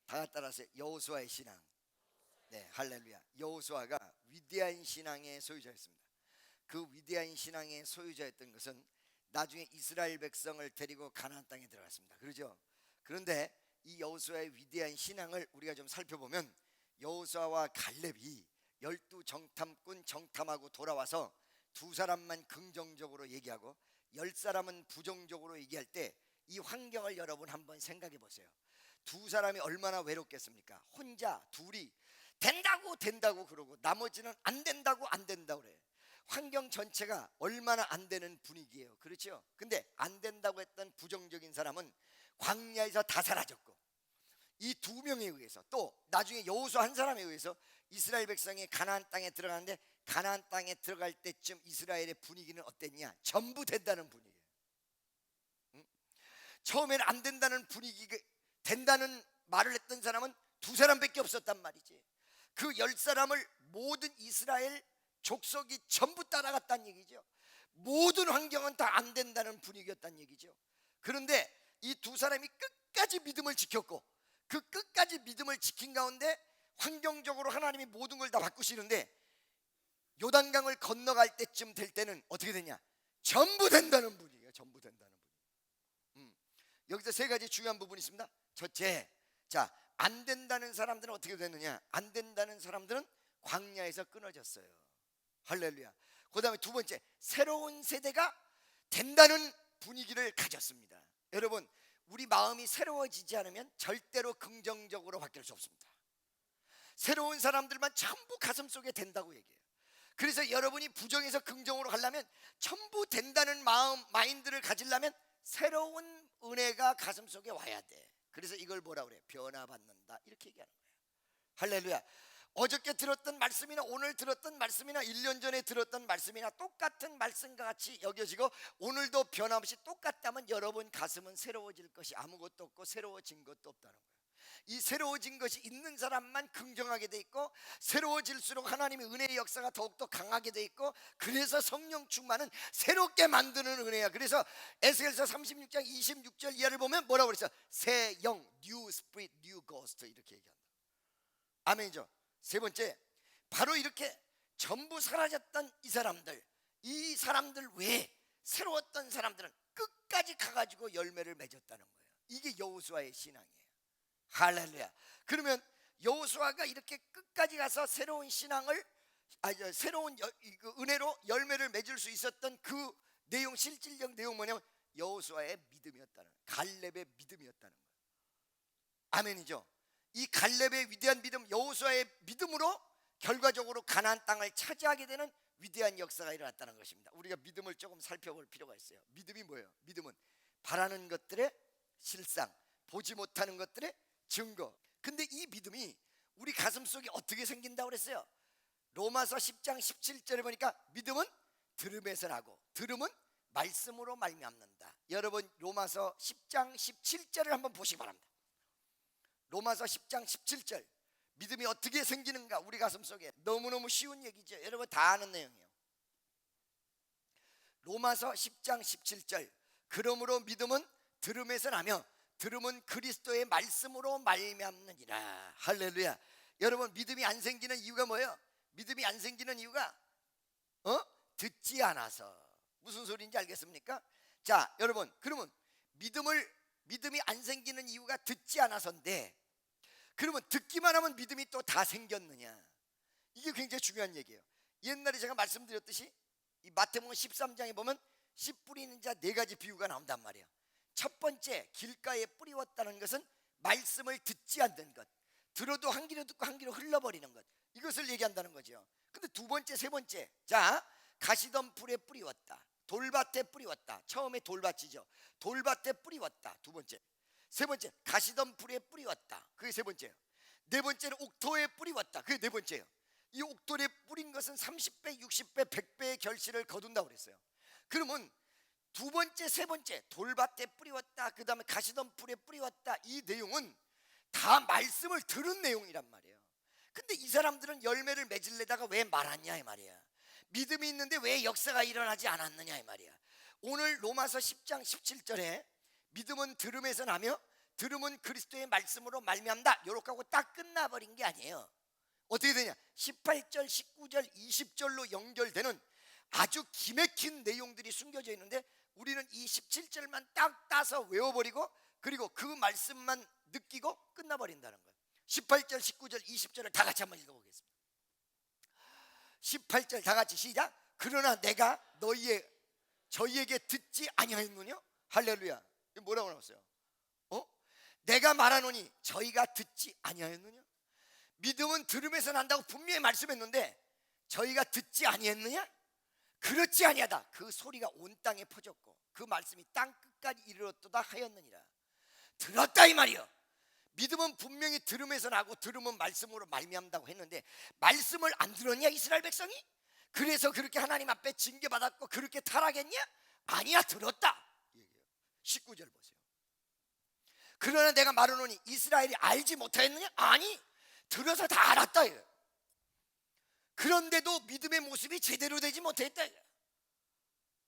다 따라서 여호수아의 신앙. 네, 할렐루야. 여호수아가 위대한 신앙의 소유자였습니다. 그 위대한 신앙의 소유자였던 것은 나중에 이스라엘 백성을 데리고 가나안 땅에 들어갔습니다. 그렇죠? 그런데 이 여호수아의 위대한 신앙을 우리가 좀 살펴보면 여호수아와 갈렙이 12정탐꾼 정탐하고 돌아와서 두 사람만 긍정적으로 얘기하고 10사람은 부정적으로 얘기할 때 이 환경을 여러분 한번 생각해 보세요. 두 사람이 얼마나 외롭겠습니까? 혼자 둘이 된다고 그러고 나머지는 안 된다고 그래. 환경 전체가 얼마나 안 되는 분위기예요. 그렇죠? 근데 안 된다고 했던 부정적인 사람은 광야에서 다 사라졌고, 이 두 명에 의해서 또 나중에 여호수아 한 사람에 의해서 이스라엘 백성이 가나안 땅에 들어가는데, 가나안 땅에 들어갈 때쯤 이스라엘의 분위기는 어땠냐? 전부 된다는 분위기예요. 처음에는 안 된다는 분위기가 된다는 말을 했던 사람은 두 사람밖에 없었단 말이지. 그 10사람을 모든 이스라엘 족속이 전부 따라갔다는 얘기죠. 모든 환경은 다 안 된다는 분위기였다는 얘기죠. 그런데 이 두 사람이 끝까지 믿음을 지켰고, 그 끝까지 믿음을 지킨 가운데 환경적으로 하나님이 모든 걸 다 바꾸시는데, 요단강을 건너갈 때쯤 될 때는 어떻게 되냐? 전부 된다는 분위기예요. 전부 된다는 분위기. 여기서 세 가지 중요한 부분이 있습니다. 첫째, 자, 안 된다는 사람들은 어떻게 됐느냐? 안 된다는 사람들은 광야에서 끊어졌어요. 할렐루야. 그 다음에 두 번째, 새로운 세대가 된다는 분위기를 가졌습니다. 여러분, 우리 마음이 새로워지지 않으면 절대로 긍정적으로 바뀔 수 없습니다. 새로운 사람들만 전부 가슴 속에 된다고 얘기해요. 그래서 여러분이 부정에서 긍정으로 가려면, 전부 된다는 마인드를 가지려면 새로운 은혜가 가슴 속에 와야 돼. 그래서 이걸 뭐라 그래? 변화받는다, 이렇게 얘기하는 거예요. 할렐루야. 어저께 들었던 말씀이나 오늘 들었던 말씀이나 1년 전에 들었던 말씀이나 똑같은 말씀과 같이 여겨지고 오늘도 변함없이 똑같다면 여러분 가슴은 새로워질 것이 아무것도 없고 새로워진 것도 없다는 거예요. 이 새로워진 것이 있는 사람만 긍정하게 돼 있고, 새로워질수록 하나님의 은혜의 역사가 더욱더 강하게 돼 있고, 그래서 성령 충만은 새롭게 만드는 은혜야. 그래서 에스겔서 36장 26절 이하를 보면 뭐라고 그랬어요? 새 영, new spirit, new ghost, 이렇게 얘기한다. 아멘이죠. 세 번째, 바로 이렇게 전부 사라졌던 이 사람들 외에 새로웠던 사람들은 끝까지 가가지고 열매를 맺었다는 거예요. 이게 여호수아의 신앙이에요. 할렐루야. 그러면 여호수아가 이렇게 끝까지 가서 새로운 신앙을, 새로운 은혜로 열매를 맺을 수 있었던 그 내용, 실질적 내용 뭐냐면 여호수아의 믿음이었다는 거예요. 갈렙의 믿음이었다는 거예요. 아멘이죠. 이 갈렙의 위대한 믿음, 여호수아의 믿음으로 결과적으로 가나안 땅을 차지하게 되는 위대한 역사가 일어났다는 것입니다. 우리가 믿음을 조금 살펴볼 필요가 있어요. 믿음이 뭐예요? 믿음은 바라는 것들의 실상, 보지 못하는 것들의 증거. 근데 이 믿음이 우리 가슴 속에 어떻게 생긴다고 그랬어요? 로마서 10장 17절에 보니까 믿음은 들음에서 나고 들음은 말씀으로 말미암는다. 여러분, 로마서 10장 17절을 한번 보시기 바랍니다. 로마서 10장 17절, 믿음이 어떻게 생기는가 우리 가슴 속에. 너무너무 쉬운 얘기죠. 여러분 다 아는 내용이에요. 로마서 10장 17절, 그러므로 믿음은 들음에서 나며 들음은 그리스도의 말씀으로 말미암느니라. 할렐루야. 여러분, 믿음이 안 생기는 이유가 뭐예요? 믿음이 안 생기는 이유가 듣지 않아서. 무슨 소리인지 알겠습니까? 자, 여러분, 그러면 믿음이 안 생기는 이유가 듣지 않아서인데, 그러면 듣기만 하면 믿음이 또 다 생겼느냐? 이게 굉장히 중요한 얘기예요. 옛날에 제가 말씀드렸듯이 이 마태복음 13장에 보면 씨 뿌리는 자 4가지 비유가 나온단 말이에요. 첫 번째, 길가에 뿌리웠다는 것은 말씀을 듣지 않는 것, 들어도 한 귀로 듣고 한 귀로 흘러버리는 것, 이것을 얘기한다는 거죠. 근데 두 번째, 세 번째, 자, 가시던 풀에 뿌리웠다, 돌밭에 뿌리웠다. 처음에 돌밭이죠. 돌밭에 뿌리웠다, 두 번째. 세 번째, 가시던 풀에 뿌리웠다, 그게 세 번째예요. 네 번째는 옥토에 뿌리웠다, 그게 네 번째예요. 이 옥토에 뿌린 것은 30배, 60배, 100배의 결실을 거둔다고 그랬어요. 그러면 두 번째, 세 번째, 돌밭에 뿌리웠다, 그 다음에 가시던 풀에 뿌리웠다, 이 내용은 다 말씀을 들은 내용이란 말이에요. 근데 이 사람들은 열매를 맺으려다가 왜 말았냐 이 말이야. 믿음이 있는데 왜 역사가 일어나지 않았느냐 이 말이야. 오늘 로마서 10장 17절에 믿음은 들음에서 나며 들으면 그리스도의 말씀으로 말미암다 요렇게 하고 딱 끝나버린 게 아니에요. 어떻게 되냐, 18절, 19절, 20절로 연결되는 아주 기맥힌 내용들이 숨겨져 있는데 우리는 이 17절만 딱 따서 외워버리고 그리고 그 말씀만 느끼고 끝나버린다는 거예요. 18절, 19절, 20절을 다 같이 한번 읽어보겠습니다. 18절 다 같이 시작. 그러나 내가 저희에게 듣지 아니하였느냐. 할렐루야. 이거 뭐라고 나왔어요? 내가 말하노니 저희가 듣지 아니하였느냐. 믿음은 들음에서 난다고 분명히 말씀했는데 저희가 듣지 아니했느냐? 그렇지 아니하다. 그 소리가 온 땅에 퍼졌고 그 말씀이 땅 끝까지 이르렀도다 하였느니라. 들었다 이 말이요. 믿음은 분명히 들음에서 나고 들음은 말씀으로 말미암다고 했는데 말씀을 안 들었냐 이스라엘 백성이? 그래서 그렇게 하나님 앞에 징계받았고 그렇게 타락했냐? 아니야, 들었다. 19절 보세요. 그러나 내가 말하노니 이스라엘이 알지 못하였느냐? 아니, 들어서 다 알았다. 그런데도 믿음의 모습이 제대로 되지 못했다.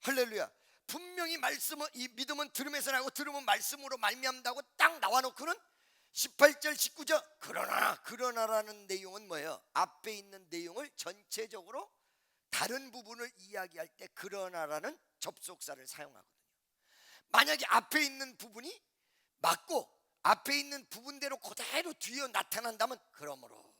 할렐루야. 분명히 이 믿음은 들음에서 나고 들음은 말씀으로 말미암다고 딱 나와놓고는 18절 19절 그러나라는 내용은 뭐예요? 앞에 있는 내용을 전체적으로 다른 부분을 이야기할 때 그러나라는 접속사를 사용하거든요. 만약에 앞에 있는 부분이 맞고 앞에 있는 부분대로 그대로 뒤에 나타난다면 그러므로,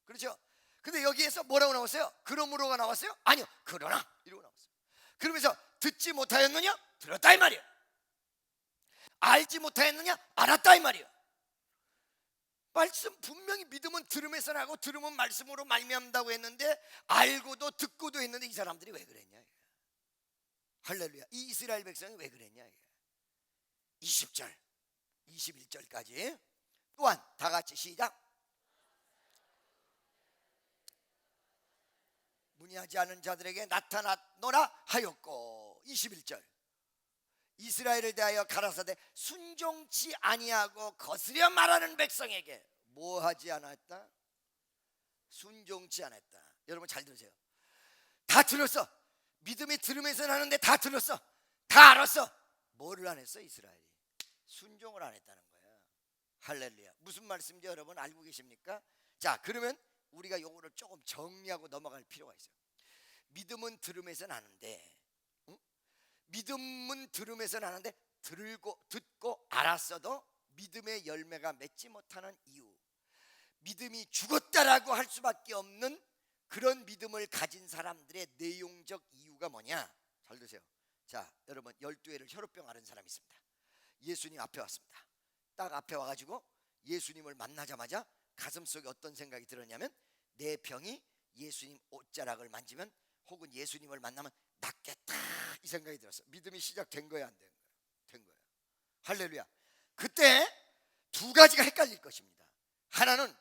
그렇죠? 근데 여기에서 뭐라고 나왔어요? 그러므로가 나왔어요? 아니요, 그러나 이러고 나왔어요. 그러면서 듣지 못하였느냐? 들었다 이 말이에요. 알지 못하였느냐? 알았다 이 말이에요. 말씀 분명히 믿음은 들음에서 나고 들음은 말씀으로 말미암다고 했는데 알고도 듣고도 했는데 이 사람들이 왜 그랬냐? 할렐루야. 이 이스라엘 백성이 왜 그랬냐? 20절 21절까지 또한 다 같이 시작. 문의하지 않은 자들에게 나타났노라 하였고 21절 이스라엘에 대하여 가라사대 순종치 아니하고 거스려 말하는 백성에게 뭐 하지 않았다? 순종치 않았다. 여러분 잘 들으세요. 다 들었어. 믿음이 들으면서 나는데 다 들었어. 다 알았어. 뭐를 안 했어? 이스라엘이 순종을 안 했다는 거야. 할렐루야. 무슨 말씀인지 여러분 알고 계십니까? 자, 그러면 우리가 요거를 조금 정리하고 넘어갈 필요가 있어요. 믿음은 들음에서 나는데, 믿음은 들음에서 나는데 듣고 알았어도 믿음의 열매가 맺지 못하는 이유, 믿음이 죽었다라고 할 수밖에 없는 그런 믿음을 가진 사람들의 내용적 이유가 뭐냐? 잘 드세요. 자, 여러분 12회를 혈우병 앓은 사람이 있습니다. 예수님 앞에 왔습니다. 딱 앞에 와가지고 예수님을 만나자마자 가슴속에 어떤 생각이 들었냐면 내 병이 예수님 옷자락을 만지면 혹은 예수님을 만나면 낫겠다 이 생각이 들었어. 믿음이 시작된 거야, 안 된 거야? 된 거야. 할렐루야. 그때 두 가지가 헷갈릴 것입니다. 하나는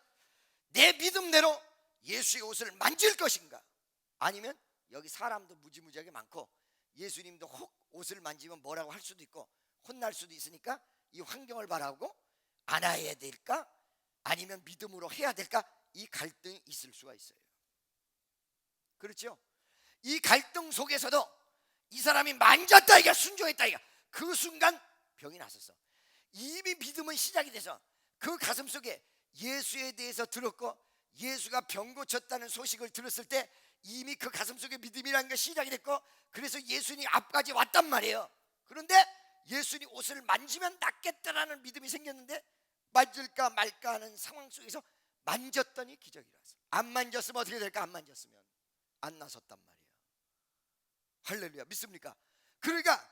내 믿음대로 예수의 옷을 만질 것인가, 아니면 여기 사람도 무지무지하게 많고 예수님도 혹 옷을 만지면 뭐라고 할 수도 있고 혼날 수도 있으니까 이 환경을 바라고 안아야 될까 아니면 믿음으로 해야 될까, 이 갈등이 있을 수가 있어요. 그렇죠? 이 갈등 속에서도 이 사람이 만졌다 이가 순종했다 이가 그 순간 병이 났었어. 이미 믿음은 시작이 돼서 그 가슴속에 예수에 대해서 들었고 예수가 병 고쳤다는 소식을 들었을 때 이미 그 가슴속에 믿음이라는 게 시작이 됐고 그래서 예수님 앞까지 왔단 말이에요. 그런데 예수님 옷을 만지면 낫겠다라는 믿음이 생겼는데 만질까 말까 하는 상황 속에서 만졌더니 기적이 일어났어. 안 만졌으면 어떻게 될까? 안 만졌으면 안 나섰단 말이에요. 할렐루야. 믿습니까? 그러니까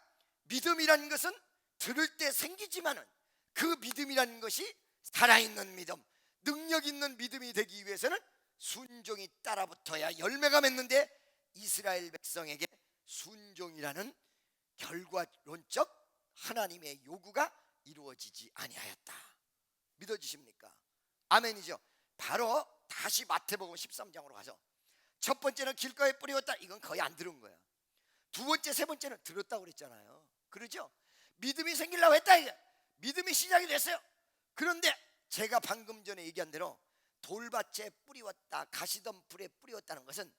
믿음이라는 것은 들을 때 생기지만은 그 믿음이라는 것이 살아있는 믿음, 능력 있는 믿음이 되기 위해서는 순종이 따라붙어야 열매가 맺는데 이스라엘 백성에게 순종이라는 결과론적 하나님의 요구가 이루어지지 아니하였다. 믿어지십니까? 아멘이죠. 바로 다시 마태복음 13장으로 가서 첫 번째는 길가에 뿌리웠다. 이건 거의 안 들은 거야. 두 번째, 세 번째는 들었다고 그랬잖아요. 그러죠? 믿음이 생기려고 했다. 이게 믿음이 시작이 됐어요. 그런데 제가 방금 전에 얘기한 대로 돌밭에 뿌리웠다, 가시덤불에 뿌리웠다는 것은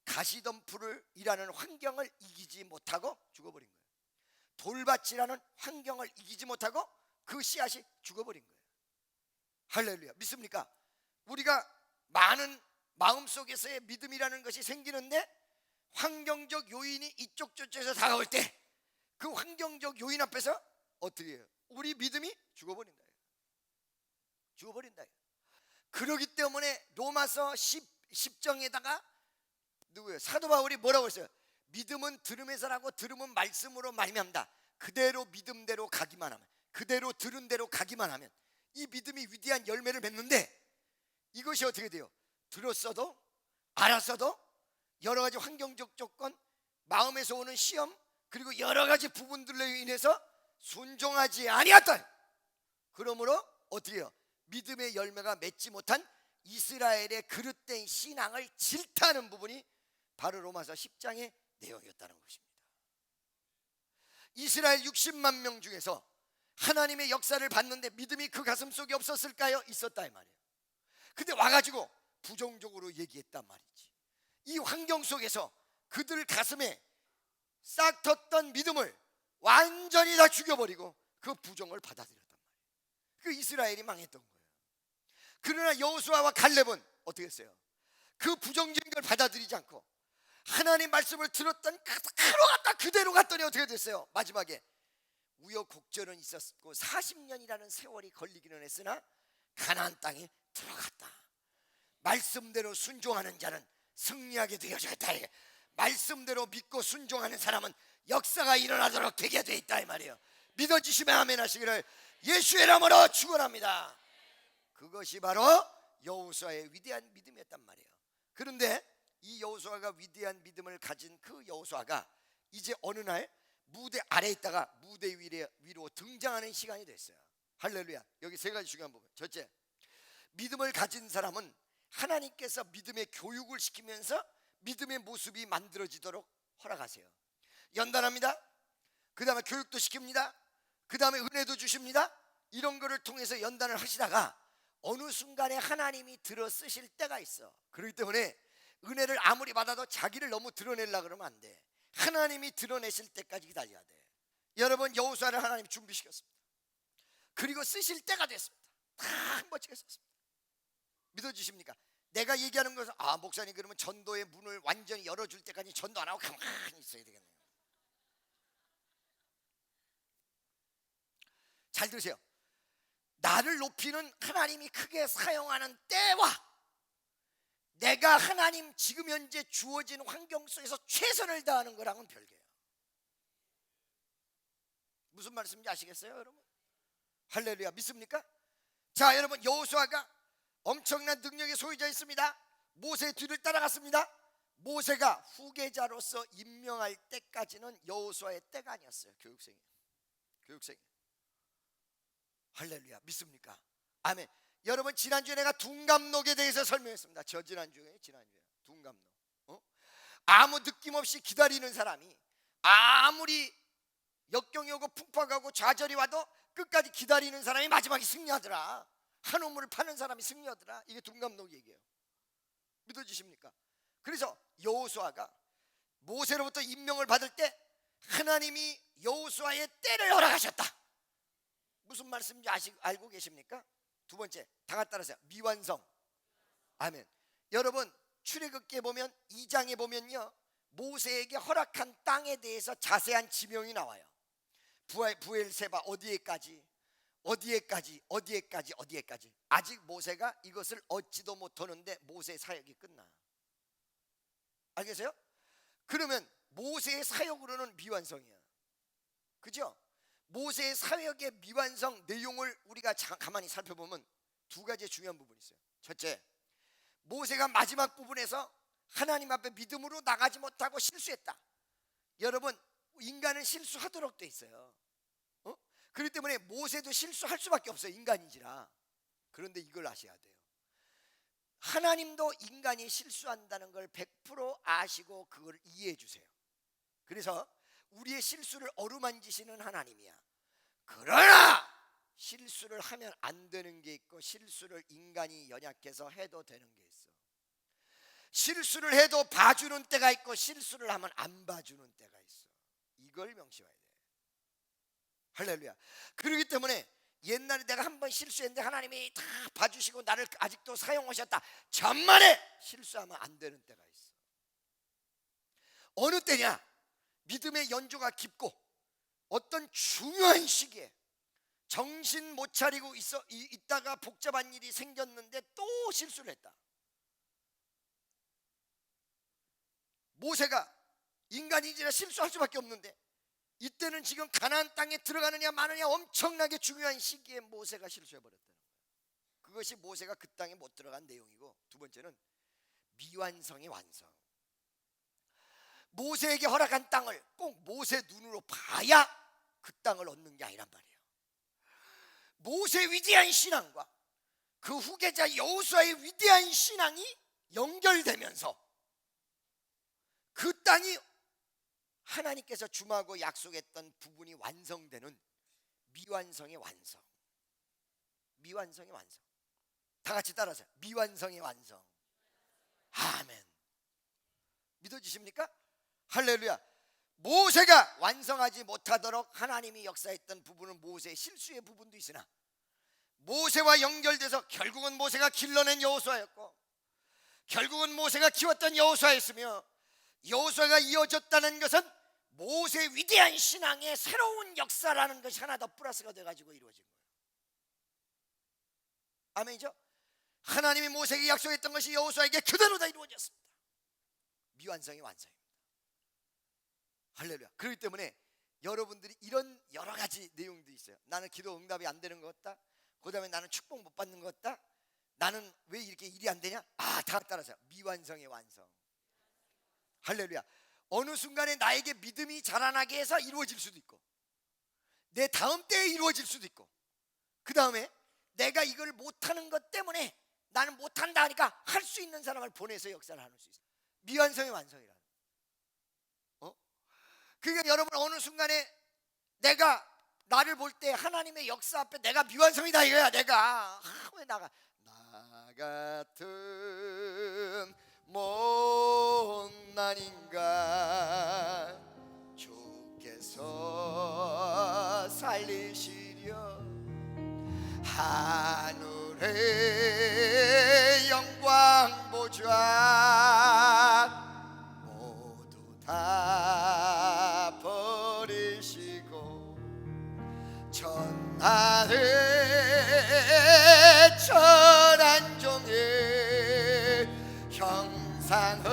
가시덤불을 일하는 환경을 이기지 못하고 죽어버린 거예요. 돌밭이라는 환경을 이기지 못하고 그 씨앗이 죽어버린 거예요. 할렐루야. 믿습니까? 우리가 많은 마음속에서의 믿음이라는 것이 생기는데 환경적 요인이 이쪽 저쪽에서 다가올 때 그 환경적 요인 앞에서 어떻게 해요? 우리 믿음이 죽어버린다. 죽어버린다. 그러기 때문에 로마서 10장에다가 누구예요? 사도 바울이 뭐라고 했어요? 믿음은 들음에서 나고 들음은 말씀으로 말미암다. 그대로 믿음대로 가기만 하면, 그대로 들은 대로 가기만 하면 이 믿음이 위대한 열매를 맺는데, 이것이 어떻게 돼요? 들었어도 알았어도 여러 가지 환경적 조건, 마음에서 오는 시험, 그리고 여러 가지 부분들로 인해서 순종하지 아니었다. 그러므로 어떻게 해요? 믿음의 열매가 맺지 못한 이스라엘의 그릇된 신앙을 질타하는 부분이 바로 로마서 10장의 내용이었다는 것입니다. 이스라엘 60만 명 중에서 하나님의 역사를 봤는데 믿음이 그 가슴 속에 없었을까요? 있었다 이 말이에요. 근데 와가지고 부정적으로 얘기했단 말이지. 이 환경 속에서 그들 가슴에 싹 텄던 믿음을 완전히 다 죽여버리고 그 부정을 받아들였단 말이에요. 그 이스라엘이 망했던 거예요. 그러나 여호수아와 갈렙은 어떻게 했어요? 그 부정적인 걸 받아들이지 않고 하나님 말씀을 들었던 그대로 갔더니 어떻게 됐어요? 마지막에 우여곡절은 있었고 40년이라는 세월이 걸리기는 했으나 가나안 땅에 들어갔다. 말씀대로 순종하는 자는 승리하게 되어졌다. 말씀대로 믿고 순종하는 사람은 역사가 일어나도록 되게 돼 있다 이 말이에요. 믿어지시면 아멘 하시기를 예수의 이름으로 축원합니다. 그것이 바로 여호수아의 위대한 믿음이었단 말이에요. 그런데 이 여호수아가 위대한 믿음을 가진 그 여호수아가 이제 어느 날 무대 아래에 있다가 무대 위로 등장하는 시간이 됐어요. 할렐루야. 여기 세 가지 중요한 부분. 첫째, 믿음을 가진 사람은 하나님께서 믿음의 교육을 시키면서 믿음의 모습이 만들어지도록 허락하세요. 연단합니다. 그 다음에 교육도 시킵니다. 그 다음에 은혜도 주십니다. 이런 거를 통해서 연단을 하시다가 어느 순간에 하나님이 들어 쓰실 때가 있어. 그렇기 때문에 은혜를 아무리 받아도 자기를 너무 드러내려고 그러면 안 돼. 하나님이 드러내실 때까지 기다려야 돼. 여러분, 여호수아를 하나님이 준비시켰습니다. 그리고 쓰실 때가 됐습니다. 다 멋지게 썼습니다. 믿어지십니까? 내가 얘기하는 것은 목사님 그러면 전도의 문을 완전히 열어줄 때까지 전도 안 하고 가만히 있어야 되겠네요. 잘 들으세요. 나를 높이는 하나님이 크게 사용하는 때와 내가 하나님 지금 현재 주어진 환경 속에서 최선을 다하는 거랑은 별개예요. 무슨 말씀인지 아시겠어요 여러분? 할렐루야. 믿습니까? 자, 여러분, 여호수아가 엄청난 능력의 소유자였습니다. 모세 뒤를 따라갔습니다. 모세가 후계자로서 임명할 때까지는 여호수아의 때가 아니었어요. 교육생이. 할렐루야. 믿습니까? 아멘. 여러분, 지난주에 내가 둔감록에 대해서 설명했습니다. 지난주에 둔감록. 아무 느낌 없이 기다리는 사람이 아무리 역경이 오고 풍파가 좌절이 와도 끝까지 기다리는 사람이 마지막에 승리하더라. 한 우물을 파는 사람이 승리하더라. 이게 둔감록 얘기예요. 믿어지십니까? 그래서 여호수아가 모세로부터 임명을 받을 때 하나님이 여호수아의 때를 허락하셨다. 무슨 말씀인지 알고 계십니까? 두 번째, 다 같이 따라하세요. 미완성. 아멘. 여러분, 출애굽기에 보면 2장에 보면요, 모세에게 허락한 땅에 대해서 자세한 지명이 나와요. 부엘세바 어디에까지, 아직 모세가 이것을 얻지도 못하는데 모세의 사역이 끝나. 알겠어요? 그러면 모세의 사역으로는 미완성이야. 그죠? 모세의 사역의 미완성 내용을 우리가 가만히 살펴보면 두 가지 중요한 부분이 있어요. 첫째, 모세가 마지막 부분에서 하나님 앞에 믿음으로 나가지 못하고 실수했다. 여러분, 인간은 실수하도록 돼 있어요. 그렇기 때문에 모세도 실수할 수밖에 없어요. 인간이지라. 그런데 이걸 아셔야 돼요. 하나님도 인간이 실수한다는 걸 100% 아시고 그걸 이해해 주세요. 그래서 우리의 실수를 어루만지시는 하나님이야. 그러나 실수를 하면 안 되는 게 있고 실수를 인간이 연약해서 해도 되는 게 있어. 실수를 해도 봐주는 때가 있고 실수를 하면 안 봐주는 때가 있어. 이걸 명심해야 돼. 할렐루야. 그렇기 때문에 옛날에 내가 한 번 실수했는데 하나님이 다 봐주시고 나를 아직도 사용하셨다. 천만에 실수하면 안 되는 때가 있어. 어느 때냐? 믿음의 연조가 깊고 어떤 중요한 시기에 정신 못 차리고 있다가 복잡한 일이 생겼는데 또 실수를 했다. 모세가 인간이지라 실수할 수밖에 없는데 이때는 지금 가나안 땅에 들어가느냐 마느냐 엄청나게 중요한 시기에 모세가 실수해버렸다는 거예요. 그것이 모세가 그 땅에 못 들어간 내용이고, 두 번째는 미완성의 완성. 모세에게 허락한 땅을 꼭 모세 눈으로 봐야 그 땅을 얻는 게 아니란 말이에요. 모세의 위대한 신앙과 그 후계자 여호수아의 위대한 신앙이 연결되면서 그 땅이 하나님께서 주마고 약속했던 부분이 완성되는 미완성의 완성. 미완성의 완성. 다 같이 따라하세요. 미완성의 완성. 아멘. 믿어지십니까? 할렐루야. 모세가 완성하지 못하도록 하나님이 역사했던 부분은 모세의 실수의 부분도 있으나 모세와 연결돼서 결국은 모세가 길러낸 여호수아였고 결국은 모세가 키웠던 여호수아였으며 여호수아가 이어졌다는 것은 모세의 위대한 신앙의 새로운 역사라는 것이 하나 더 플러스가 돼가지고 이루어진 거예요. 아멘이죠? 하나님이 모세에게 약속했던 것이 여호수아에게 그대로 다 이루어졌습니다. 미완성의 완성입니다. 할렐루야. 그렇기 때문에 여러분들이 이런 여러 가지 내용도 있어요. 나는 기도 응답이 안 되는 것 같다. 그 다음에 나는 축복 못 받는 것 같다. 나는 왜 이렇게 일이 안 되냐? 다 따라서 미완성의 완성. 할렐루야. 어느 순간에 나에게 믿음이 자라나게 해서 이루어질 수도 있고 내 다음 때에 이루어질 수도 있고 그 다음에 내가 이걸 못하는 것 때문에 나는 못한다 하니까 할 수 있는 사람을 보내서 역사를 하는 수 있어요. 미완성의 완성이라는. 그러니까 여러분 어느 순간에 내가 나를 볼 때 하나님의 역사 앞에 내가 미완성이다 이거야. 내가 왜 나 같은 못난 인간 주께서 살리시려 하늘의 영광 보좌 모두 다 버리시고 천하의 천한 종의 형상을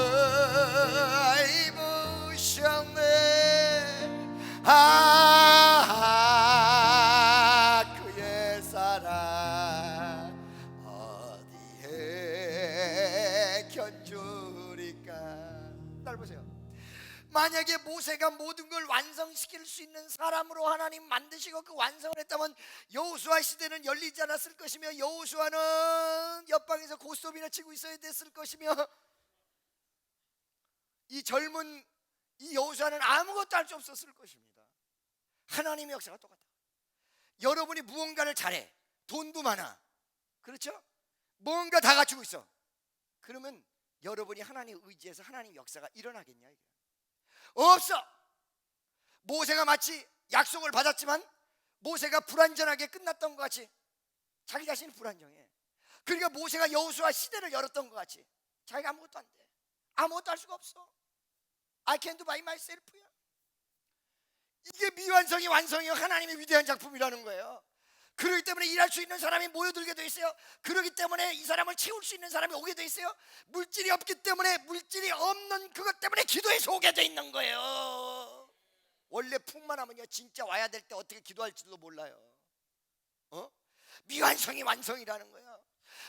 입으셨네. 그의 사랑 어디에 견주리까. 날 보세요. 만약에 모세가 모든 걸 완성시킬 수 있는 사람으로 하나님 만드시고 그 완성을 했다면 여호수아 시대는 열리지 않았을 것이며 여호수아는 옆방에서 고스톱이나 치고 있어야 됐을 것이며 이 젊은 이 여호수아는 아무것도 할 수 없었을 것입니다. 하나님의 역사가 똑같다. 여러분이 무언가를 잘해. 돈도 많아. 그렇죠? 뭔가 다 갖추고 있어. 그러면 여러분이 하나님 의지해서 하나님 역사가 일어나겠냐? 없어. 모세가 마치 약속을 받았지만 모세가 불완전하게 끝났던 것 같이 자기 자신이 불완전해. 그러니까 모세가 여호수아 시대를 열었던 것 같이 자기가 아무것도 안 돼. 아무것도 할 수가 없어. I can do by myself야. 이게 미완성이 완성이요 하나님의 위대한 작품이라는 거예요. 그렇기 때문에 일할 수 있는 사람이 모여들게 돼 있어요. 그렇기 때문에 이 사람을 채울 수 있는 사람이 오게 돼 있어요. 물질이 없기 때문에 물질이 없는 그것 때문에 기도에서 오게 돼 있는 거예요. 원래 풍만하면요 진짜 와야 될 때 어떻게 기도할지도 몰라요. 미완성이 완성이라는 거예요.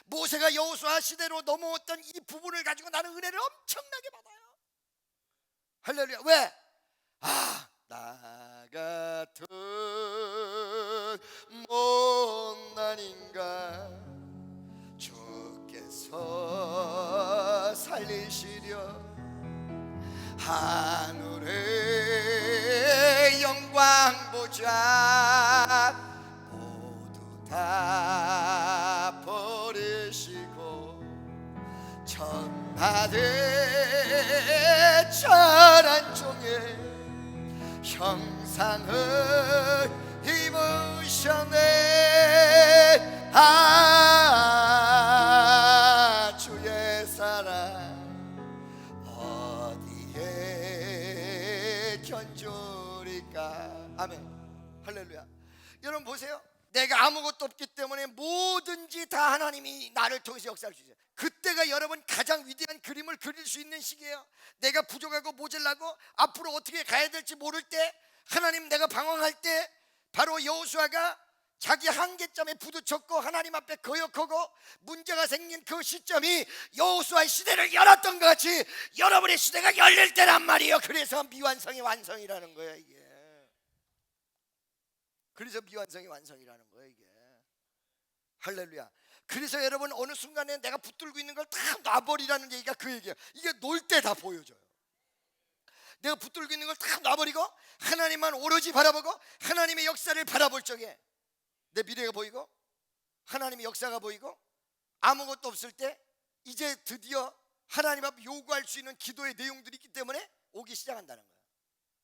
모세가 여호수아 시대로 넘어왔던 이 부분을 가지고 나는 은혜를 엄청나게 받아요. 할렐루야. 왜? 나 같은 못난 인간 주께서 살리시려 하늘의 영광 보좌 모두 다 버리시고 천하의 천한 종의 형상을 입으셨네. 아멘. 할렐루야. 여러분 보세요. 내가 아무것도 없기 때문에 뭐든지 다 하나님이 나를 통해서 역사할 수 있어요. 그때가 여러분 가장 위대한 그림을 그릴 수 있는 시기예요. 내가 부족하고 모자라고 앞으로 어떻게 가야 될지 모를 때, 하나님 내가 방황할 때, 바로 여호수아가 자기 한계점에 부딪혔고 하나님 앞에 거역하고 문제가 생긴 그 시점이 여호수아의 시대를 열었던 것 같이 여러분의 시대가 열릴 때란 말이에요. 그래서 미완성의 완성이라는 거예요, 이게. 그래서 미완성의 완성이라는 거예요, 이게. 할렐루야. 그래서 여러분 어느 순간에 내가 붙들고 있는 걸 다 놔버리라는 얘기가 그 얘기예요. 이게 놀 때 다 보여줘요. 내가 붙들고 있는 걸 다 놔버리고 하나님만 오로지 바라보고 하나님의 역사를 바라볼 적에 내 미래가 보이고 하나님의 역사가 보이고 아무것도 없을 때 이제 드디어 하나님 앞에 요구할 수 있는 기도의 내용들이 있기 때문에 오기 시작한다는 거예요.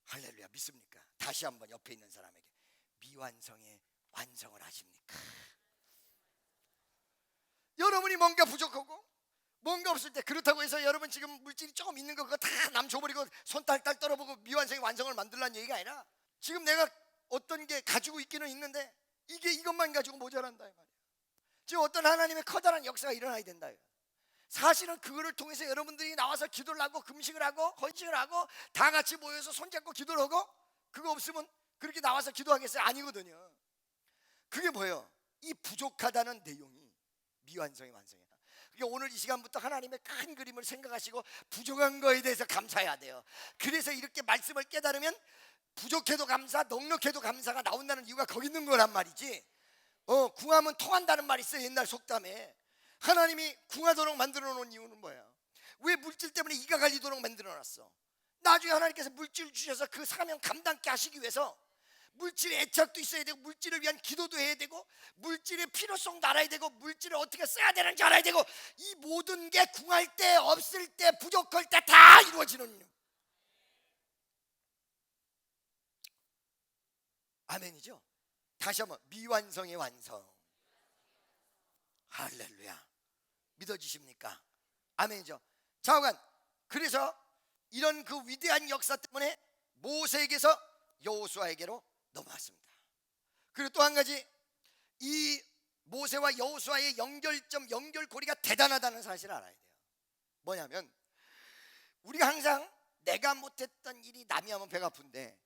할렐루야. 믿습니까? 다시 한번 옆에 있는 사람에게 미완성의 완성을 하십니까? 여러분이 뭔가 부족하고 뭔가 없을 때, 그렇다고 해서 여러분 지금 물질이 조금 있는 거 그거 다 남 줘버리고 손 딸딸 떨어보고 미완성의 완성을 만들라는 얘기가 아니라 지금 내가 어떤 게 가지고 있기는 있는데 이게 이것만 가지고 모자란다 이 말이야. 지금 어떤 하나님의 커다란 역사가 일어나야 된다. 사실은 그거를 통해서 여러분들이 나와서 기도를 하고 금식을 하고 헌신을 하고 다 같이 모여서 손잡고 기도를 하고 그거 없으면 그렇게 나와서 기도하겠어요? 아니거든요. 그게 뭐예요? 이 부족하다는 내용이 미완성의 완성이다. 그러니까 오늘 이 시간부터 하나님의 큰 그림을 생각하시고 부족한 거에 대해서 감사해야 돼요. 그래서 이렇게 말씀을 깨달으면 부족해도 감사, 넉넉해도 감사가 나온다는 이유가 거기 있는 거란 말이지. 궁하면 통한다는 말이 있어요. 옛날 속담에. 하나님이 궁하도록 만들어 놓은 이유는 뭐예요? 왜 물질 때문에 이가 갈리도록 만들어 놨어? 나중에 하나님께서 물질 주셔서 그 사명 감당케 하시기 위해서 물질의 애착도 있어야 되고 물질을 위한 기도도 해야 되고 물질의 필요성도 알아야 되고 물질을 어떻게 써야 되는지 알아야 되고 이 모든 게 궁할 때, 없을 때, 부족할 때 다 이루어지는, 아멘이죠. 다시 한번 미완성의 완성. 할렐루야. 믿어지십니까? 아멘이죠. 자오간, 그래서 이런 그 위대한 역사 때문에 모세에게서 여호수아에게로 넘어왔습니다. 그리고 또 한 가지, 이 모세와 여호수아의 연결점, 연결고리가 대단하다는 사실을 알아야 돼요. 뭐냐면 우리가 항상 내가 못했던 일이 남이 하면 배가 아픈데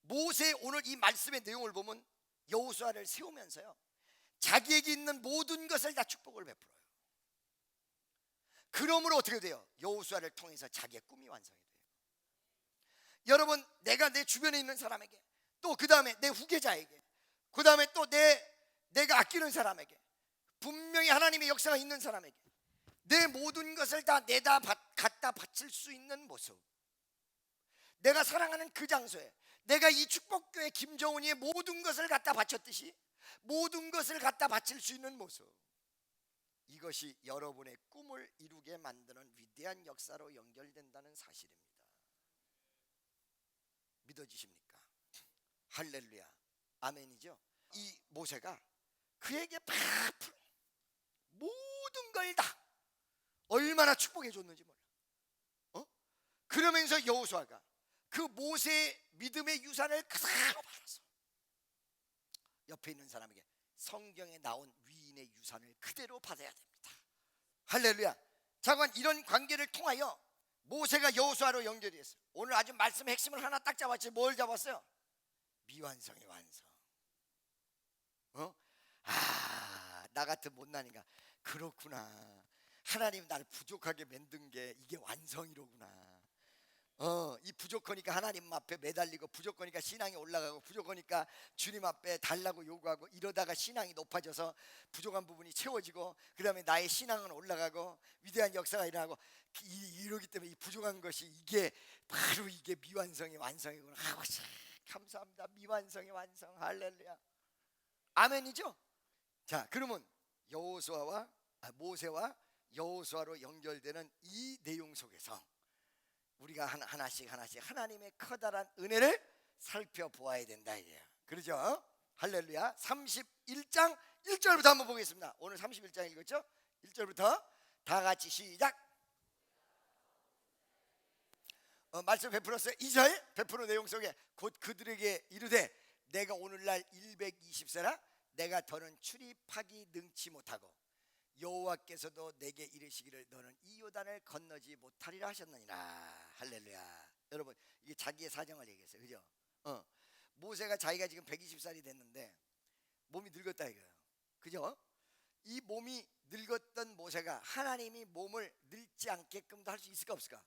모세 오늘 이 말씀의 내용을 보면 여호수아를 세우면서요 자기에게 있는 모든 것을 다 축복을 베풀어요. 그러므로 어떻게 돼요? 여호수아를 통해서 자기의 꿈이 완성이 돼요. 여러분, 내가 내 주변에 있는 사람에게, 또 그 다음에 내 후계자에게, 그 다음에 또 내가 아끼는 사람에게, 분명히 하나님의 역사가 있는 사람에게 내 모든 것을 다 내다 갖다 바칠 수 있는 모습, 내가 사랑하는 그 장소에 내가 이 축복교회 김정은이의 모든 것을 갖다 바쳤듯이 모든 것을 갖다 바칠 수 있는 모습, 이것이 여러분의 꿈을 이루게 만드는 위대한 역사로 연결된다는 사실입니다. 믿어지십니까? 할렐루야. 아멘이죠. 이 모세가 그에게 파풀 모든 걸 다 얼마나 축복해 줬는지 몰라. 그러면서 여호수아가 그 모세의 믿음의 유산을 그대로 받았어. 옆에 있는 사람에게 성경에 나온 위인의 유산을 그대로 받아야 됩니다. 할렐루야. 자관, 이런 관계를 통하여 모세가 여호수아로 연결이 됐어요. 오늘 아주 말씀의 핵심을 하나 딱 잡았지. 뭘 잡았어요? 미완성의 완성. 나 같은 못난이가 그렇구나. 하나님 나를 부족하게 만든 게 이게 완성이로구나. 이 부족하니까 하나님 앞에 매달리고 부족하니까 신앙이 올라가고 부족하니까 주님 앞에 달라고 요구하고 이러다가 신앙이 높아져서 부족한 부분이 채워지고 그 다음에 나의 신앙은 올라가고 위대한 역사가 일어나고 이러기 때문에 이 부족한 것이 이게 바로 이게 미완성의 완성이구나 하고 감사합니다. 미완성의 완성. 할렐루야. 아멘이죠. 자, 그러면 모세와 여호수아로 연결되는 이 내용 속에서 우리가 하나씩 하나님의 커다란 은혜를 살펴보아야 된다 이래요. 그러죠? 할렐루야. 31장 1절부터 한번 보겠습니다. 오늘 31장 읽었죠? 1절부터 다 같이 시작. 말씀 베풀었어요. 2절 베푸는 내용 속에 곧 그들에게 이르되 내가 오늘날 120세라 내가 더는 출입하기 능치 못하고 여호와께서도 내게 이르시기를 너는 이 요단을 건너지 못하리라 하셨느니라. 할렐루야. 여러분 이게 자기의 사정을 얘기했어요. 그죠? 모세가 자기가 지금 120살이 됐는데 몸이 늙었다 이거예요. 그죠? 이 몸이 늙었던 모세가 하나님이 몸을 늙지 않게끔도 할 수 있을까 없을까?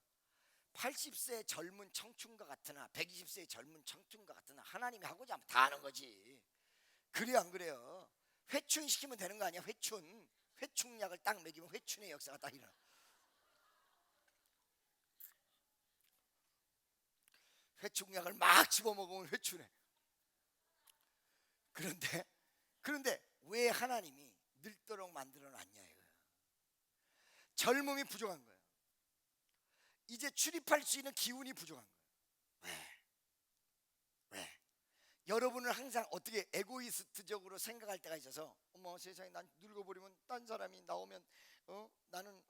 80세의 젊은 청춘과 같으나 120세의 젊은 청춘과 같으나 하나님이 하고자 하면 다 하는 거지. 그래요 안 그래요? 회춘시키면 되는 거 아니야? 회충약을 딱 먹이면 회춘의 역사가 딱 일어나. 회충약을 막 집어먹으면 회춘해. 그런데 왜 하나님이 늙도록 만들어놨냐 이거예요. 젊음이 부족한 거예요. 이제 출입할 수 있는 기운이 부족한 거예요. 왜? 여러분은 항상 어떻게 에고이스트적으로 생각할 때가 있어서 어머 세상에 난 늙어버리면 딴 사람이 나오면 나는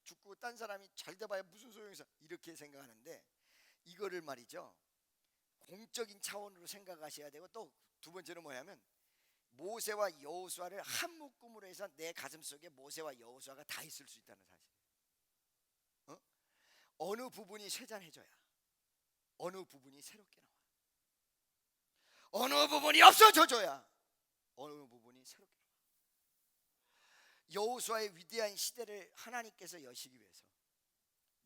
죽고 딴 사람이 잘 돼봐야 무슨 소용이 있어 이렇게 생각하는데 이거를 말이죠 공적인 차원으로 생각하셔야 되고 또 두 번째는 뭐냐면 모세와 여호수아를 한 묶음으로 해서 내 가슴속에 모세와 여호수아가 다 있을 수 있다는 사실이에요. 어느 부분이 쇠잔해져야 어느 부분이 새롭게 나와요. 어느 부분이 없어져줘야 어느 부분이 새롭게 나와요. 여호수아의 위대한 시대를 하나님께서 여시기 위해서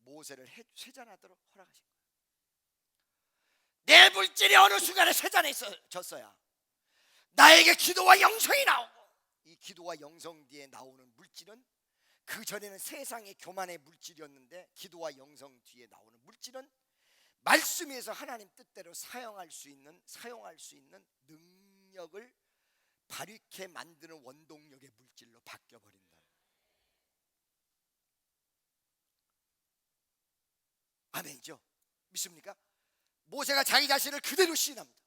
모세를 쇠잔하도록 허락하신 거예요. 내 물질이 어느 순간에 쇠잔해졌어야 나에게 기도와 영성이 나오고 이 기도와 영성 뒤에 나오는 물질은 그 전에는 세상의 교만의 물질이었는데 기도와 영성 뒤에 나오는 물질은 말씀에서 하나님 뜻대로 사용할 수 있는 능력을 발휘케 만드는 원동력의 물질로 바뀌어버린다. 아멘이죠? 믿습니까? 모세가 자기 자신을 그대로 시인합니다.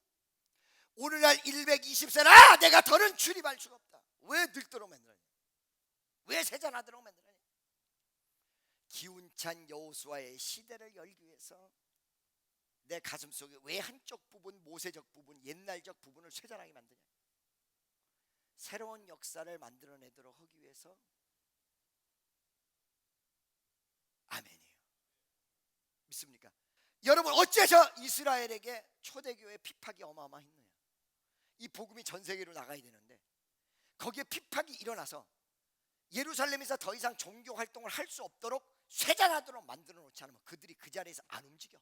오늘날 120세라 내가 더는 출입할 수가 없다. 왜 늙도록 만들었냐? 왜 세잔하도록 만들었냐? 기운찬 여호수아의 시대를 열기 위해서 내 가슴속에 왜 한쪽 부분 모세적 부분 옛날적 부분을 쇠잔하게 만드냐? 새로운 역사를 만들어내도록 하기 위해서. 아멘이에요. 믿습니까? 여러분 어째서 이스라엘에게 초대교회 핍박이 어마어마했느냐? 이 복음이 전 세계로 나가야 되는데 거기에 핍박이 일어나서 예루살렘에서 더 이상 종교 활동을 할 수 없도록 쇠잔하도록 만들어 놓지 않으면 그들이 그 자리에서 안 움직여.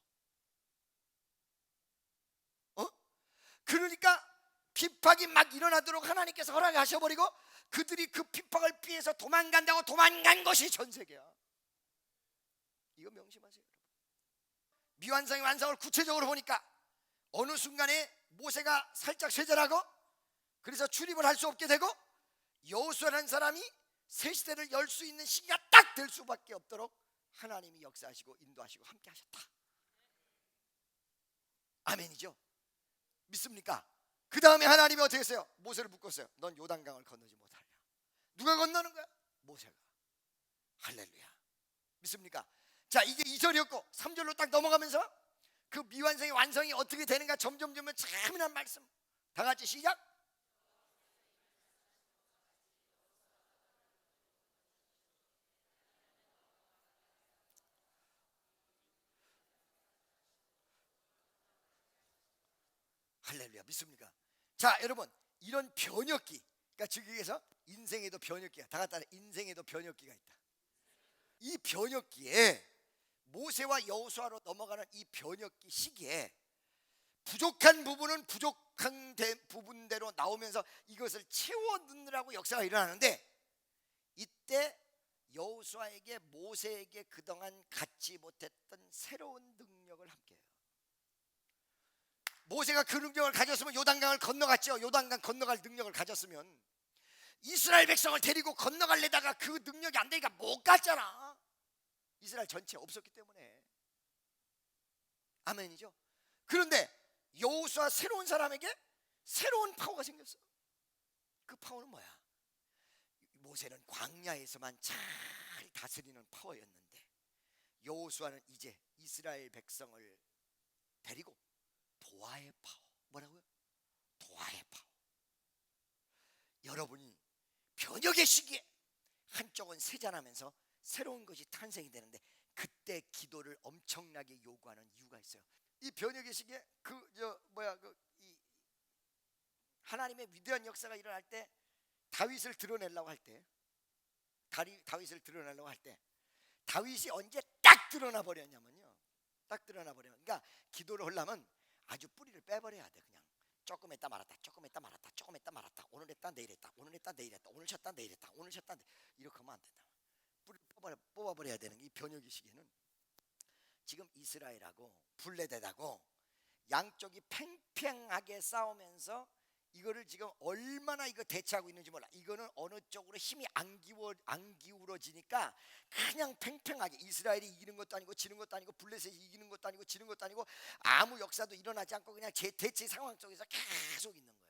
그러니까 핍박이 막 일어나도록 하나님께서 허락하셔버리고 그들이 그 핍박을 피해서 도망간다고 도망간 것이 전 세계야. 이거 명심하세요. 미완성의 완성을 구체적으로 보니까 어느 순간에 모세가 살짝 쇠잔하고 그래서 출입을 할 수 없게 되고 여호수아라는 사람이 새 시대를 열 수 있는 시기가 딱 될 수밖에 없도록 하나님이 역사하시고 인도하시고 함께 하셨다. 아멘이죠? 믿습니까? 그 다음에 하나님이 어떻게 했어요? 모세를 묶었어요. 넌 요단강을 건너지 못하냐. 누가 건너는 거야? 모세가. 할렐루야. 믿습니까? 자, 이게 2절이었고 3절로 딱 넘어가면서 그 미완성의 완성이 어떻게 되는가 점점 참이란 말씀. 다 같이 시작. 할렐루야. 믿습니까? 자, 여러분 이런 변혁기, 그러니까 즉위에서 인생에도 변혁기가 다 같이 인생에도 변혁기가 있다. 이 변혁기에 모세와 여호수아로 넘어가는 이 변혁기 시기에 부족한 부분은 부족한 부분대로 나오면서 이것을 채워 넣느라고 역사가 일어나는데 이때 여호수아에게 모세에게 그동안 갖지 못했던 새로운 능력을 함께해요. 모세가 그 능력을 가졌으면 요단강을 건너갔죠. 요단강 건너갈 능력을 가졌으면 이스라엘 백성을 데리고 건너갈래다가 그 능력이 안 되니까 못 갔잖아. 이스라엘 전체 없었기 때문에. 아멘이죠. 그런데 여호수아 새로운 사람에게 새로운 파워가 생겼어. 그 파워는 뭐야? 모세는 광야에서만 잘 다스리는 파워였는데 여호수아는 이제 이스라엘 백성을 데리고 도하의 파워, 뭐라고요? 도하의 파워. 여러분이 변혁의 시기에 한쪽은 세잔하면서 새로운 것이 탄생이 되는데, 그때 기도를 엄청나게 요구하는 이유가 있어요. 이 변혁의 시기에 이 하나님의 위대한 역사가 일어날 때, 다윗을 드러내려고 할 때, 다윗이 언제 딱 드러나 버렸냐면요. 딱 드러나 버리면, 그러니까 기도를 하려면 아주 뿌리를 빼버려야 돼. 그냥 조금 했다 말았다, 조금 했다 말았다, 조금 했다 말았다, 오늘 했다 내일 했다, 오늘 했다 내일 했다, 오늘 쉬었다 내일 했다, 오늘 쉬었다 내일, 이렇게 하면 안 된다. 뿌리를 뽑아버려야 되는 이 변혁의 시기에는 지금 이스라엘하고 블레셋하고 양쪽이 팽팽하게 싸우면서 이거를 지금 얼마나 이거 대처하고 있는지 몰라. 이거는 어느 쪽으로 힘이 안 기울어지니까 그냥 팽팽하게, 이스라엘이 이기는 것도 아니고 지는 것도 아니고 블레셋이 이기는 것도 아니고 지는 것도 아니고 아무 역사도 일어나지 않고 그냥 대치 상황 속에서 계속 있는 거야.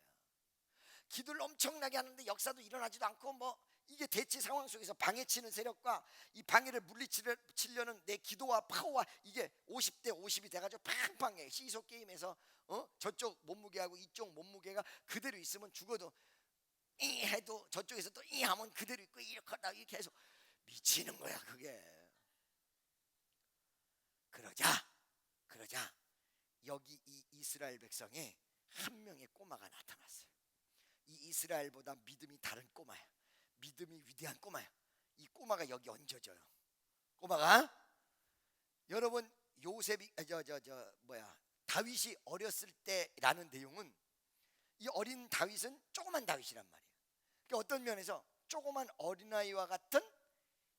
기도를 엄청나게 하는데 역사도 일어나지도 않고, 뭐 이게 대치 상황 속에서 방해치는 세력과 이 방해를 물리치려는 내 기도와 파워와 이게 50대 50이 돼가지고 팡팡해. 시소 게임에서 저쪽 몸무게하고 이쪽 몸무게가 그대로 있으면 죽어도 이 해도 저쪽에서 또 이 하면 그대로 있고, 이렇게 하다 이렇게 계속 미치는 거야 그게. 그러자 여기 이 이스라엘 백성에 한 명의 꼬마가 나타났어요. 이 이스라엘보다 믿음이 다른 꼬마야. 믿음이 위대한 꼬마야. 이 꼬마가 여기 얹어져요. 꼬마가, 여러분 다윗이 어렸을 때라는 내용은, 이 어린 다윗은 조그만 다윗이란 말이에요. 그러니까 어떤 면에서 조그만 어린아이와 같은,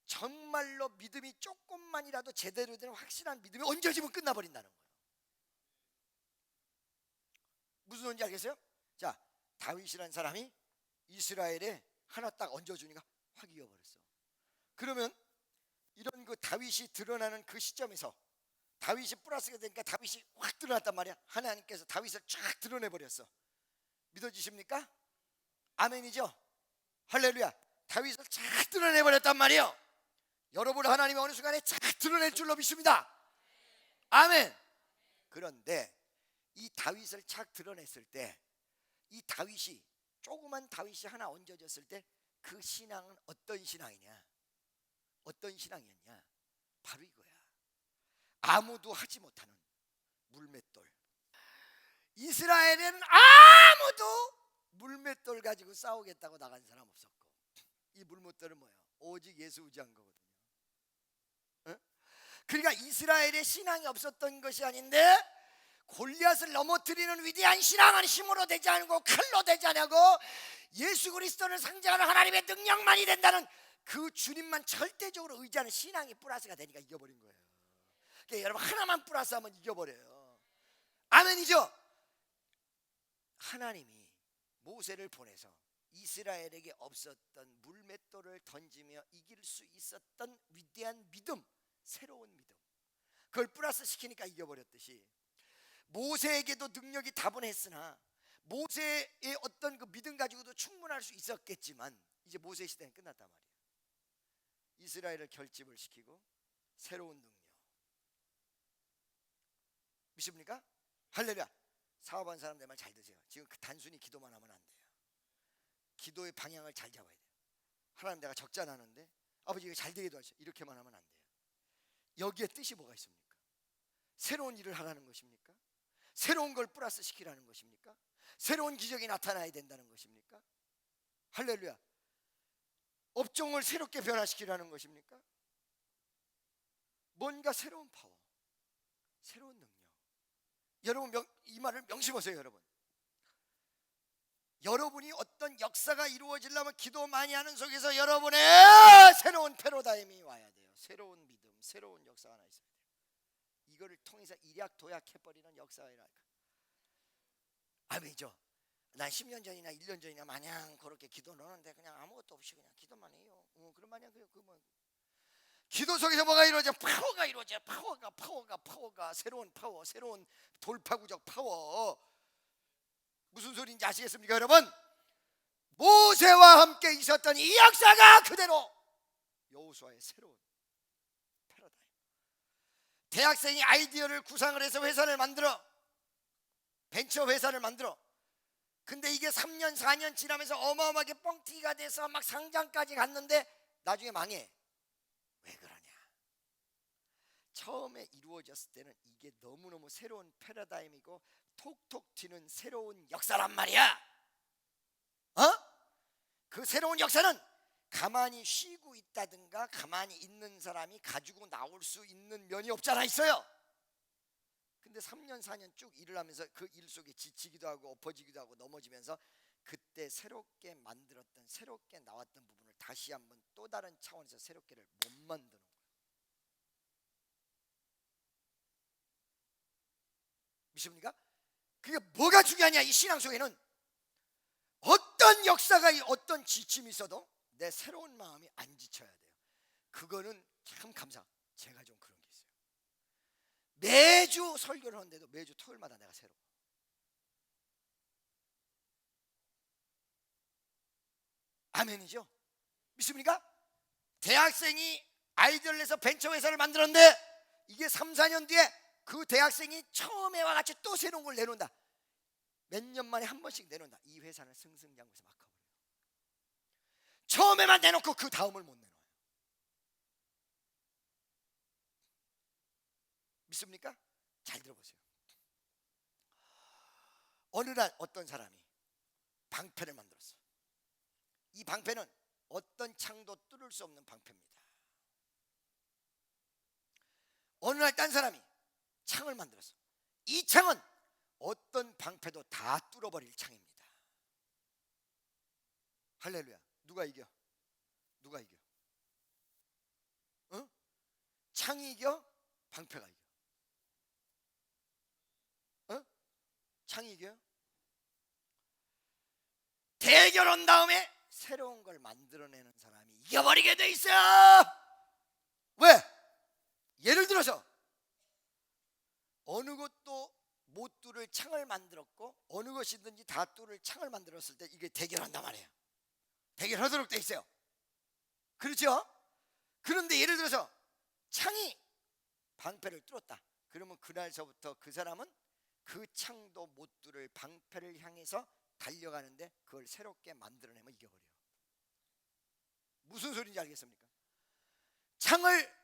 정말로 믿음이 조금만이라도 제대로 된 확실한 믿음이 얹어지면 끝나버린다는 거예요. 무슨 소리인지 알겠어요? 자, 다윗이라는 사람이 이스라엘에 하나 딱 얹어주니까 확 이어버렸어. 그러면 이런 그 다윗이 드러나는 그 시점에서 다윗이 플러스가 되니까 다윗이 확 드러났단 말이야. 하나님께서 다윗을 쫙 드러내버렸어. 믿어지십니까? 아멘이죠? 할렐루야. 다윗을 쫙 드러내버렸단 말이에요. 여러분, 하나님이 어느 순간에 쫙 드러낼 줄로 믿습니다. 아멘. 그런데 이 다윗을 착 드러냈을 때, 이 다윗이, 조그만 다윗이 하나 얹어졌을 때 그 신앙은 어떤 신앙이냐? 어떤 신앙이었냐? 바로 이거야. 아무도 하지 못하는 물맷돌. 이스라엘은 아무도 물맷돌 가지고 싸우겠다고 나간 사람 없었고, 이 물맷돌은 뭐예요? 오직 예수 의지한 거거든요. 그러니까 이스라엘의 신앙이 없었던 것이 아닌데, 골리앗을 넘어뜨리는 위대한 신앙은 힘으로 되지 않고 칼로 되지 않고 예수 그리스도를 상징하는 하나님의 능력만이 된다는 그 주님만 절대적으로 의지하는 신앙이 플러스가 되니까 이겨버린 거예요. 그러니까 여러분, 하나만 플러스하면 이겨버려요. 아멘이죠? 하나님이 모세를 보내서 이스라엘에게 없었던 물맷돌을 던지며 이길 수 있었던 위대한 믿음, 새로운 믿음, 그걸 플러스 시키니까 이겨버렸듯이, 모세에게도 능력이 다분했으나 모세의 어떤 그 믿음 가지고도 충분할 수 있었겠지만, 이제 모세 시대는 끝났단 말이에요. 이스라엘을 결집을 시키고 새로운 능력. 믿습니까? 할렐루야. 사업한 사람들 말 잘 드세요. 지금 단순히 기도만 하면 안 돼요. 기도의 방향을 잘 잡아야 돼요. 하나님, 내가 적자 나는데 아버지 이거 잘 되게 도와주세요. 이렇게만 하면 안 돼요. 여기에 뜻이 뭐가 있습니까? 새로운 일을 하라는 것입니까? 새로운 걸 플러스 시키라는 것입니까? 새로운 기적이 나타나야 된다는 것입니까? 할렐루야. 업종을 새롭게 변화시키라는 것입니까? 뭔가 새로운 파워, 새로운 능력. 여러분, 이 말을 명심하세요. 여러분이 어떤 역사가 이루어지려면 기도 많이 하는 속에서 여러분의 새로운 패러다임이 와야 돼요. 새로운 믿음, 새로운 역사가 하나 있어야 돼요. 이거를 통해서 일약도약해버리는 역사가 일어날까? 아멘이죠? 난 10년 전이나 1년 전이나 마냥 그렇게 기도 넣었는데 그냥 아무것도 없이 그냥 기도만 해요. 그런 마냥 기도 속에서 뭐가 이루어져? 파워가 이루어져. 파워가 새로운 파워, 새로운 돌파구적 파워. 무슨 소리인지 아시겠습니까, 여러분? 모세와 함께 있었던 이 역사가 그대로 여호수아의 새로운 패러다임. 대학생이 아이디어를 구상을 해서 회사를 만들어, 벤처 회사를 만들어. 근데 이게 3년 4년 지나면서 어마어마하게 뻥튀기가 돼서 막 상장까지 갔는데 나중에 망해. 왜 그러냐? 처음에 이루어졌을 때는 이게 너무너무 새로운 패러다임이고 톡톡 튀는 새로운 역사란 말이야. 그 새로운 역사는 가만히 쉬고 있다든가 가만히 있는 사람이 가지고 나올 수 있는 면이 없잖아, 있어요. 근데 3년 4년 쭉 일을 하면서 그 일 속에 지치기도 하고 엎어지기도 하고 넘어지면서 그때 새롭게 만들었던, 새롭게 나왔던 부분을 다시 한번 또 다른 차원에서 새롭게를 못 만드는 거예요. 믿습니까? 그게 뭐가 중요하냐? 이 신앙 속에는 어떤 역사가, 어떤 지침이 있어도 내 새로운 마음이 안 지쳐야 돼요. 그거는 참 감사. 제가 좀 그런 게 있어요. 매주 설교를 하는데도 매주 토요일마다 내가 새로워. 아멘이죠? 믿습니까? 대학생이 아이디어를 내서 벤처 회사를 만들었는데 이게 3, 4년 뒤에 그 대학생이 처음에와 같이 또 새로운 걸 내놓는다. 몇 년 만에 한 번씩 내놓는다. 이 회사는 승승장구해서 막 가버려요. 처음에만 내놓고 그 다음을 못 내놔요. 믿습니까? 잘 들어보세요. 어느 날 어떤 사람이 방패를 만들었어. 이 방패는 어떤 창도 뚫을 수 없는 방패입니다. 어느 날 딴 사람이 창을 만들었어. 이 창은 어떤 방패도 다 뚫어버릴 창입니다. 할렐루야. 누가 이겨? 누가 이겨? 창이 이겨? 방패가 이겨? 창이 이겨요? 대결한 다음에 새로운 걸 만들어내는 사람이 이겨버리게 돼 있어. 왜? 예를 들어서 어느 것도 못 뚫을 창을 만들었고 어느 것이든지 다 뚫을 창을 만들었을 때 이게 대결한단 말이에요. 대결하도록 돼 있어요. 그렇죠? 그런데 예를 들어서 창이 방패를 뚫었다. 그러면 그날서부터 그 사람은 그 창도 못 뚫을 방패를 향해서 달려가는데 그걸 새롭게 만들어내면 이겨버려요. 무슨 소리인지 알겠습니까? 창을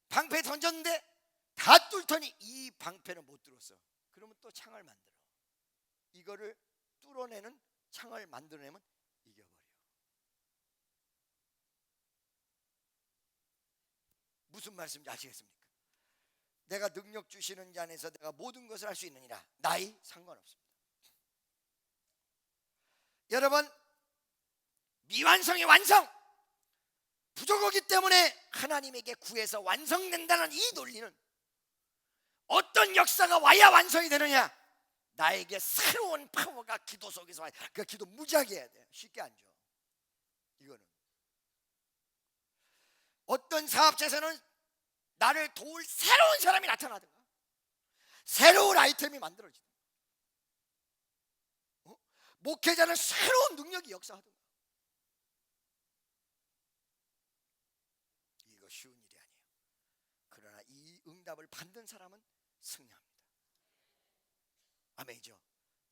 방패에 던졌는데 다 뚫더니 이 방패는 못 뚫었어. 그러면 또 창을 만들어. 이거를 뚫어내는 창을 만들어내면 이겨버려. 무슨 말씀인지 아시겠습니까? 내가 능력 주시는 자 안에서 내가 모든 것을 할 수 있느니라. 나이 상관없습니다. 여러분, 미완성의 완성, 부족하기 때문에 하나님에게 구해서 완성된다는 이 논리는 어떤 역사가 와야 완성이 되느냐? 나에게 새로운 파워가 기도 속에서 와야. 그 기도 무지하게 해야 돼. 쉽게 안 줘. 이거는 어떤 사업체에서는 나를 도울 새로운 사람이 나타나든가 새로운 아이템이 만들어지든가 목회자는 새로운 능력이 역사하든가. 이거 쉬운 일이 아니에요. 그러나 이 응답을 받는 사람은 승리합니다. 아멘이죠.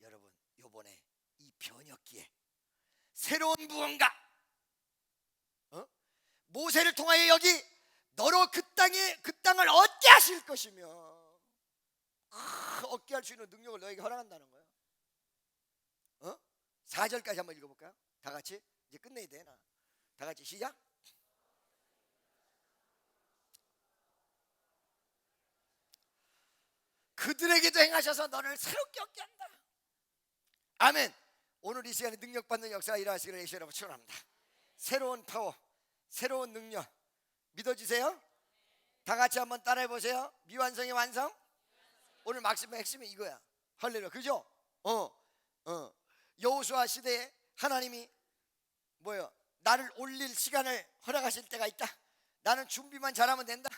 여러분, 요번에 이 변혁기에 새로운 무언가, 모세를 통하여 여기 너로 그 땅을 얻게 하실 것이며 얻게 할 수 있는 능력을 너에게 허락한다는 거예요. 4절까지 한번 읽어볼까요? 다 같이. 이제 끝내야 돼. 나. 다 같이 시작. 그들에게도 행하셔서 너를 새롭게 얻게 한다. 아멘. 오늘 이 시간에 능력받는 역사가 일어나시기를 예수 여러분 축원합니다. 새로운 파워, 새로운 능력 믿어지세요? 다 같이 한번 따라해 보세요. 미완성의 완성. 오늘 말씀의 핵심이 이거야. 할렐루야. 그죠? 여호수아 시대에 하나님이 뭐요? 나를 올릴 시간을 허락하실 때가 있다. 나는 준비만 잘하면 된다.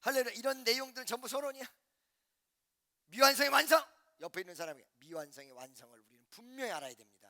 할렐루야. 이런 내용들은 전부 서론이야. 미완성의 완성. 옆에 있는 사람이 미완성의 완성을 우리는 분명히 알아야 됩니다.